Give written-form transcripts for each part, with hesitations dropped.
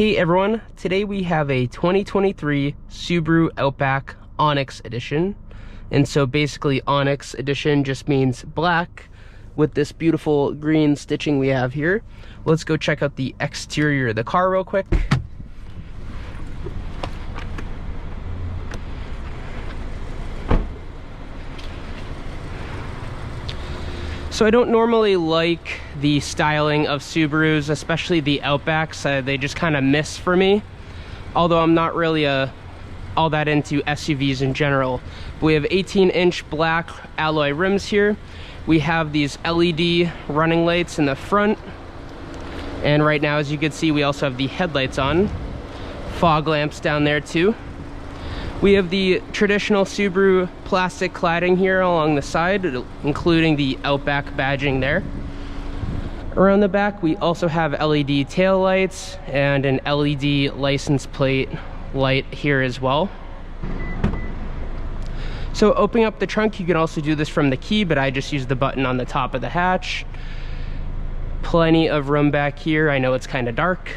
Hey everyone, today we have a 2023 Subaru Outback Onyx Edition. And so basically Onyx Edition just means black with this beautiful green stitching we have here. Let's go check out the exterior of the car real quick. So I don't normally like the styling of Subarus, especially the Outbacks. They just kind of miss for me. Although I'm not really all that into SUVs in general. We have 18-inch black alloy rims here. We have these LED running lights in the front. And right now, as you can see, we also have the headlights on. Fog lamps down there too. We have the traditional Subaru plastic cladding here along the side, including the Outback badging there. Around the back, we also have LED tail lights and an LED license plate light here as well. So opening up the trunk, you can also do this from the key, but I just use the button on the top of the hatch. Plenty of room back here. I know it's kind of dark.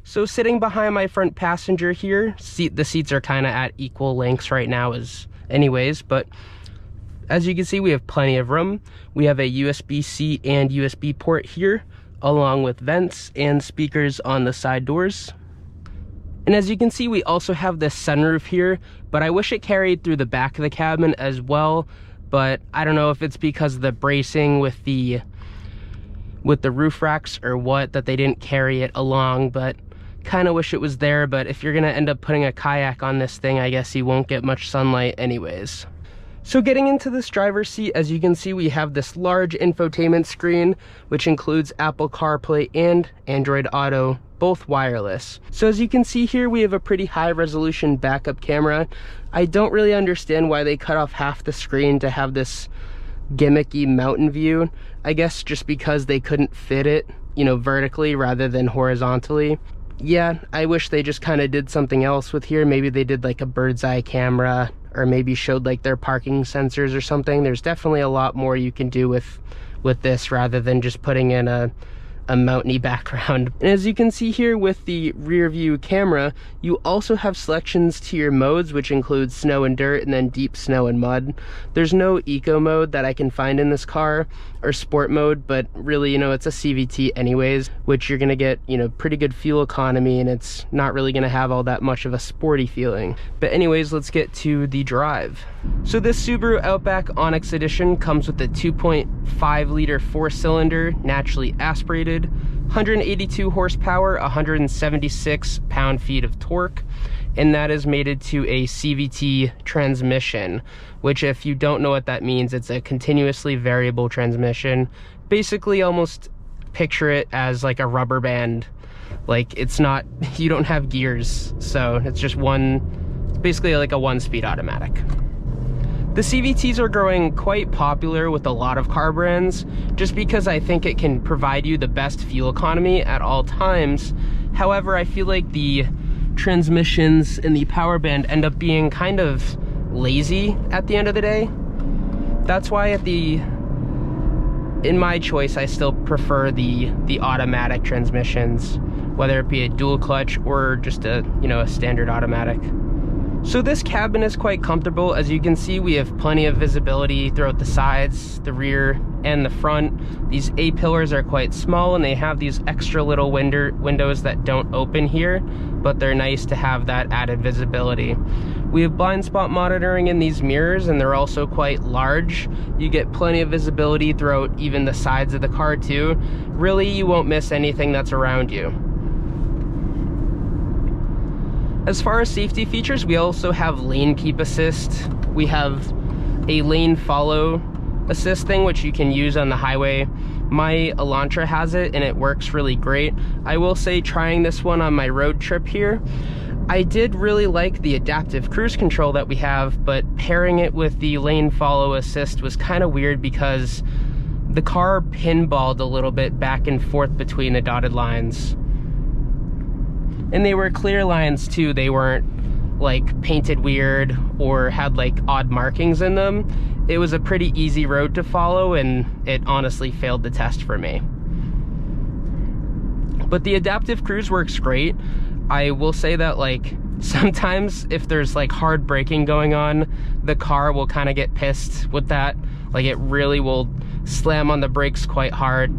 So sitting behind my front passenger here, the seats are kind of at equal lengths right now as anyways, but as you can see, we have plenty of room. We have a USB-C and USB port here, along with vents and speakers on the side doors. And as you can see, we also have this sunroof here, but I wish it carried through the back of the cabin as well, but I don't know if it's because of the bracing with the roof racks or what, that they didn't carry it along, but kind of wish it was there. But if you're gonna end up putting a kayak on this thing, I guess you won't get much sunlight anyways. So getting into this driver's seat, as you can see, we have this large infotainment screen, which includes Apple CarPlay and Android Auto, both wireless. So as you can see here, we have a pretty high resolution backup camera. I don't really understand why they cut off half the screen to have this gimmicky mountain view. I guess just because they couldn't fit it, vertically rather than horizontally. Yeah, I wish they just kind of did something else with here. Maybe they did like a bird's eye camera, or maybe showed like their parking sensors or something. There's definitely a lot more you can do with this rather than just putting in a mountainy background. And as you can see here with the rear view camera, you also have selections to your modes, which include snow and dirt and then deep snow and mud. There's no eco mode that I can find in this car, or sport mode, but really, it's a CVT anyways, which you're gonna get, pretty good fuel economy, and it's not really gonna have all that much of a sporty feeling. But anyways, let's get to the drive. So this Subaru Outback Onyx Edition comes with a 2.5 liter 4-cylinder, naturally aspirated, 182 horsepower, 176 pound-feet of torque, and that is mated to a CVT transmission, which, if you don't know what that means, it's a continuously variable transmission. Basically, almost picture it as like a rubber band. Like, it's not, you don't have gears, so it's just it's basically like a 1-speed automatic. The CVTs are growing quite popular with a lot of car brands, just because I think it can provide you the best fuel economy at all times. However, I feel like the transmissions and the power band end up being kind of lazy at the end of the day. That's why in my choice, I still prefer the automatic transmissions, whether it be a dual clutch or just a standard automatic. So this cabin is quite comfortable. As you can see, we have plenty of visibility throughout the sides, the rear, and the front. These A-pillars are quite small, and they have these extra little windows that don't open here, but they're nice to have that added visibility. We have blind spot monitoring in these mirrors, and they're also quite large. You get plenty of visibility throughout even the sides of the car too. Really, you won't miss anything that's around you. As far as safety features, we also have lane keep assist. We have a lane follow assist thing, which you can use on the highway. My Elantra has it, and it works really great. I will say, trying this one on my road trip here, I did really like the adaptive cruise control that we have, but pairing it with the lane follow assist was kind of weird because the car pinballed a little bit back and forth between the dotted lines. And they were clear lines too. They weren't like painted weird or had like odd markings in them. It was a pretty easy road to follow, and it honestly failed the test for me. But the adaptive cruise works great. I will say that, like, sometimes if there's like hard braking going on, the car will kind of get pissed with that. Like, it really will slam on the brakes quite hard.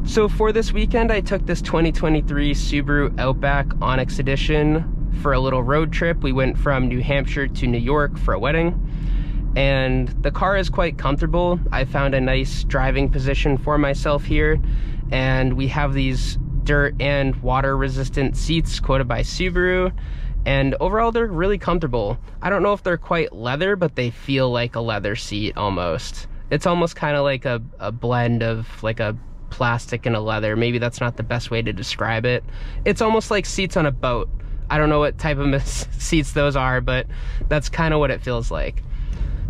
So for this weekend, I took this 2023 Subaru Outback Onyx Edition for a little road trip. We went from New Hampshire to New York for a wedding, and the car is quite comfortable. I found a nice driving position for myself here, and we have these dirt and water resistant seats quoted by Subaru, and overall they're really comfortable. I don't know if they're quite leather, but they feel like a leather seat almost. It's almost kind of like a blend of like a plastic and a leather. Maybe that's not the best way to describe it. It's almost like seats on a boat. I don't know what type of seats those are, but that's kind of what it feels like.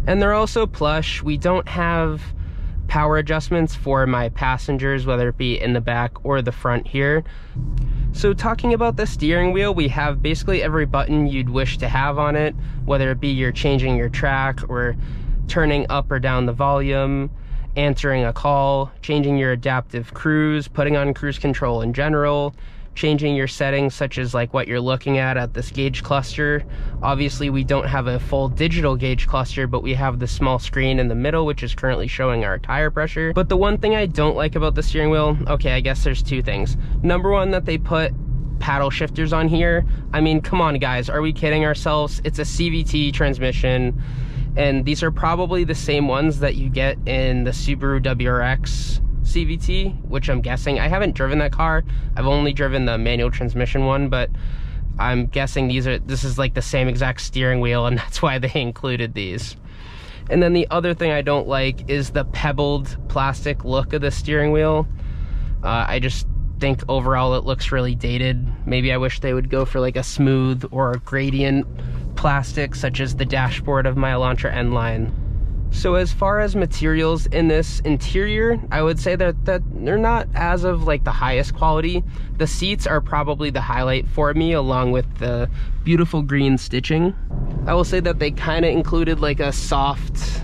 And they're also plush. We don't have power adjustments for my passengers, whether it be in the back or the front here. So talking about the steering wheel, we have basically every button you'd wish to have on it, whether it be you're changing your track or turning up or down the volume, answering a call, changing your adaptive cruise, putting on cruise control in general, changing your settings such as like what you're looking at this gauge cluster. Obviously we don't have a full digital gauge cluster, but we have the small screen in the middle which is currently showing our tire pressure. But the one thing I don't like about the steering wheel, okay, I guess there's two things. Number one, that they put paddle shifters on here. I mean, come on guys, are we kidding ourselves? It's a CVT transmission, and these are probably the same ones that you get in the Subaru WRX CVT, which I'm guessing, I haven't driven that car, I've only driven the manual transmission one, but I'm guessing this is like the same exact steering wheel, and that's why they included these. And then the other thing I don't like is the pebbled plastic look of the steering wheel. I just think overall it looks really dated. Maybe I wish they would go for like a smooth or a gradient plastic, such as the dashboard of my Elantra N-Line. So as far as materials in this interior, I would say that they're not as of like the highest quality. The seats are probably the highlight for me, along with the beautiful green stitching. I will say that they kind of included like a soft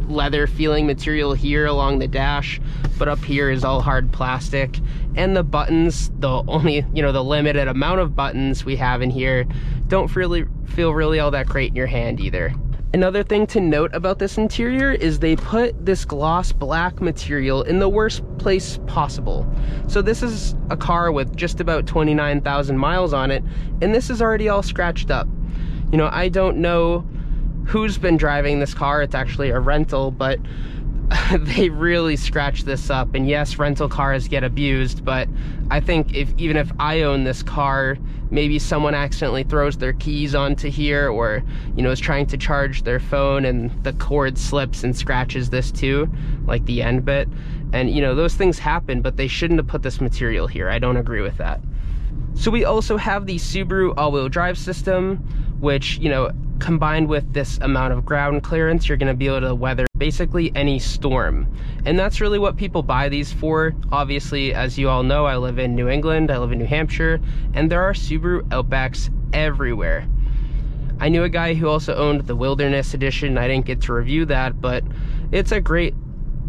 leather feeling material here along the dash, but up here is all hard plastic. And the buttons, the only, the limited amount of buttons we have in here, don't really feel all that great in your hand either. Another thing to note about this interior is they put this gloss black material in the worst place possible. So this is a car with just about 29,000 miles on it, and this is already all scratched up. I don't know who's been driving this car. It's actually a rental, but they really scratched this up. And yes, rental cars get abused, but I think even if I own this car, maybe someone accidentally throws their keys onto here, or is trying to charge their phone and the cord slips and scratches this too, like the end bit. And those things happen, but they shouldn't have put this material here. I don't agree with that. So we also have the Subaru all-wheel drive system, which combined with this amount of ground clearance, you're going to be able to weather basically any storm. And that's really what people buy these for. Obviously, as you all know, I live in New England, I live in New Hampshire, and there are Subaru Outbacks everywhere. I knew a guy who also owned the Wilderness Edition. I didn't get to review that, but it's a great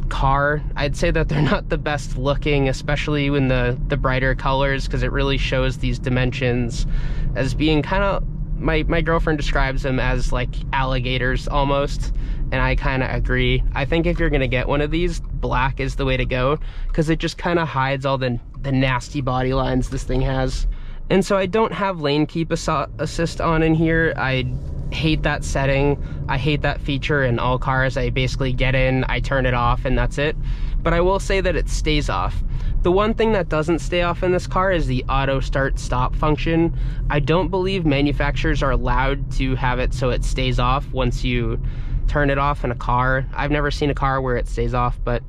car. I'd say that they're not the best looking, especially in the brighter colors, because it really shows these dimensions as being kind of, my girlfriend describes them as like alligators almost, and I kind of agree. I think if you're gonna get one of these, black is the way to go, because it just kind of hides all the nasty body lines this thing has. And so I don't have lane keep assist on in here. I hate that setting. I hate that feature in all cars. I basically get in, I turn it off, and that's it. But I will say that it stays off. The one thing that doesn't stay off in this car is the auto start stop function. I don't believe manufacturers are allowed to have it so it stays off once you turn it off in a car. I've never seen a car where it stays off, but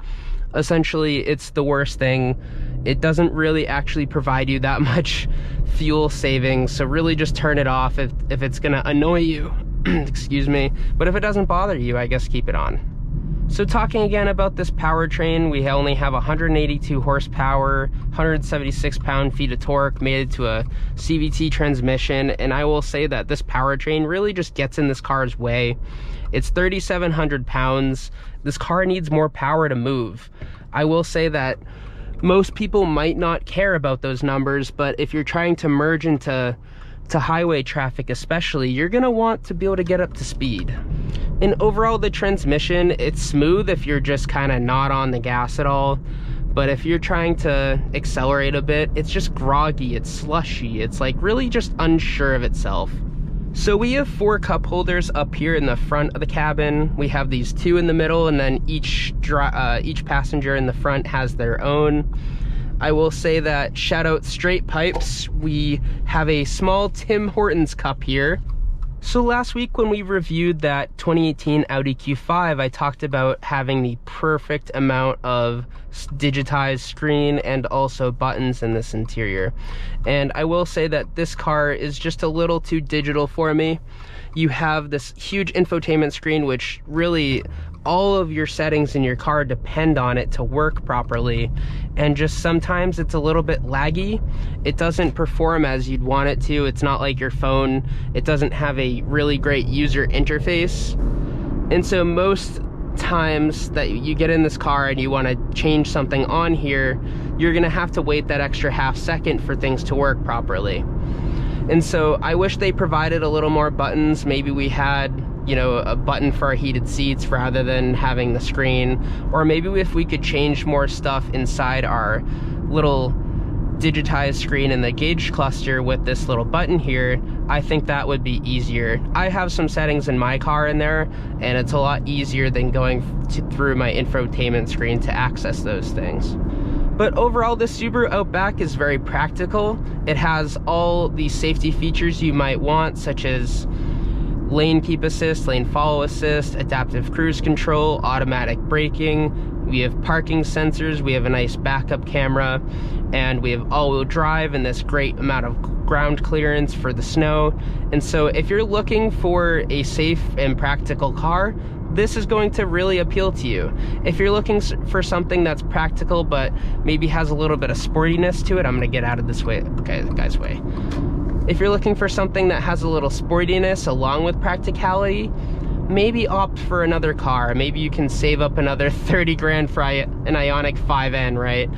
essentially it's the worst thing. It doesn't really actually provide you that much fuel savings, so really just turn it off if it's gonna annoy you. Excuse me. But if it doesn't bother you, I guess keep it on. So talking again about this powertrain, we only have 182 horsepower, 176 pound-feet of torque, made it to a CVT transmission, and I will say that this powertrain really just gets in this car's way. It's 3,700 pounds. This car needs more power to move. I will say that Most people might not care about those numbers, but if you're trying to merge into highway traffic especially, you're gonna want to be able to get up to speed. And overall, the transmission, it's smooth if you're just kind of not on the gas at all. But if you're trying to accelerate a bit, it's just groggy, it's slushy, it's like really just unsure of itself. So we have 4 cup holders up here in the front of the cabin. We have these 2 in the middle, and then each passenger in the front has their own. I will say that, shout out Straight Pipes, we have a small Tim Hortons cup here. So last week when we reviewed that 2018 Audi Q5, I talked about having the perfect amount of digitized screen and also buttons in this interior. And I will say that this car is just a little too digital for me. You have this huge infotainment screen, which really all of your settings in your car depend on it to work properly, and just sometimes it's a little bit laggy. It doesn't perform as you'd want it to. It's not like your phone. It doesn't have a really great user interface. And so most times that you get in this car and you want to change something on here, you're gonna have to wait that extra half second for things to work properly. And so I wish they provided a little more buttons. Maybe we had, you know, a button for our heated seats rather than having the screen. Or maybe if we could change more stuff inside our little digitized screen in the gauge cluster with this little button here, I think that would be easier. I have some settings in my car in there, and it's a lot easier than going through my infotainment screen to access those things. But overall, this Subaru Outback is very practical. It has all the safety features you might want, such as lane keep assist, lane follow assist, adaptive cruise control, automatic braking. We have parking sensors, we have a nice backup camera, and we have all-wheel drive and this great amount of ground clearance for the snow. And so if you're looking for a safe and practical car, this is going to really appeal to you. If you're looking for something that's practical but maybe has a little bit of sportiness to it, I'm gonna get out of this way, okay, guy's way. If you're looking for something that has a little sportiness along with practicality, maybe opt for another car. Maybe you can save up another 30 grand for an Onyx 5N, right?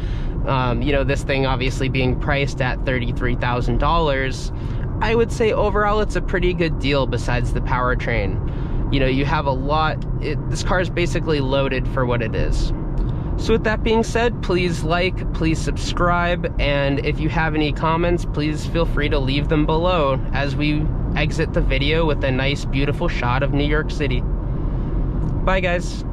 You know, this thing obviously being priced at $33,000. I would say overall it's a pretty good deal besides the powertrain. You know, you have a lot, this car is basically loaded for what it is. So with that being said, please like, please subscribe, and if you have any comments, please feel free to leave them below as we exit the video with a nice, beautiful shot of New York City. Bye, guys.